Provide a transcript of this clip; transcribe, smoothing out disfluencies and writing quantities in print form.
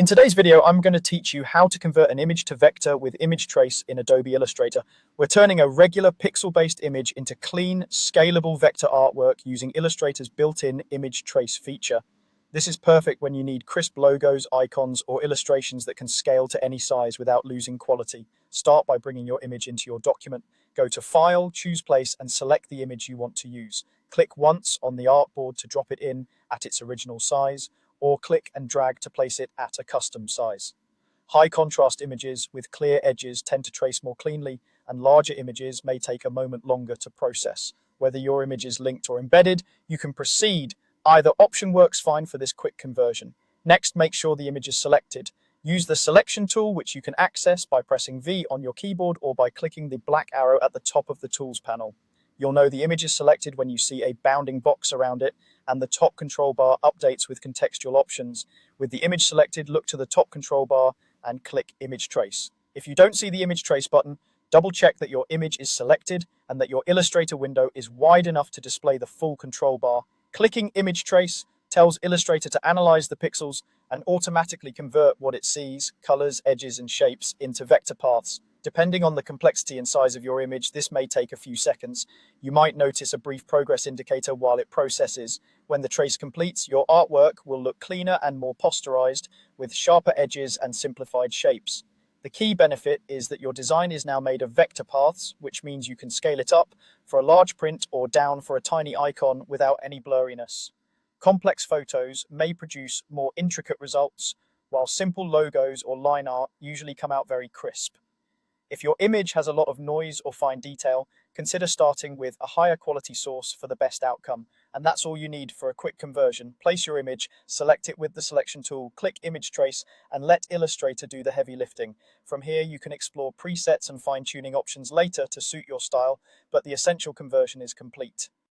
In today's video, I'm going to teach you how to convert an image to vector with image trace in Adobe Illustrator. We're turning a regular pixel-based image into clean, scalable vector artwork using Illustrator's built-in image trace feature. This is perfect when you need crisp logos, icons, or illustrations that can scale to any size without losing quality. Start by bringing your image into your document. Go to File, choose Place, and select the image you want to use. Click once on the artboard to drop it in at its original size, or click and drag to place it at a custom size. High contrast images with clear edges tend to trace more cleanly, and larger images may take a moment longer to process. Whether your image is linked or embedded, you can proceed. Either option works fine for this quick conversion. Next, make sure the image is selected. Use the selection tool, which you can access by pressing V on your keyboard or by clicking the black arrow at the top of the tools panel. You'll know the image is selected when you see a bounding box around it, and the top control bar updates with contextual options. With the image selected, look to the top control bar and click Image Trace. If you don't see the Image Trace button, double check that your image is selected and that your Illustrator window is wide enough to display the full control bar. Clicking Image Trace tells Illustrator to analyze the pixels and automatically convert what it sees, colors, edges, and shapes, into vector paths. Depending on the complexity and size of your image, this may take a few seconds. You might notice a brief progress indicator while it processes. When the trace completes, your artwork will look cleaner and more posterized, with sharper edges and simplified shapes. The key benefit is that your design is now made of vector paths, which means you can scale it up for a large print or down for a tiny icon without any blurriness. Complex photos may produce more intricate results, while simple logos or line art usually come out very crisp. If your image has a lot of noise or fine detail, consider starting with a higher quality source for the best outcome. And that's all you need for a quick conversion. Place your image, select it with the selection tool, click Image Trace, and let Illustrator do the heavy lifting. From here, you can explore presets and fine-tuning options later to suit your style, but the essential conversion is complete.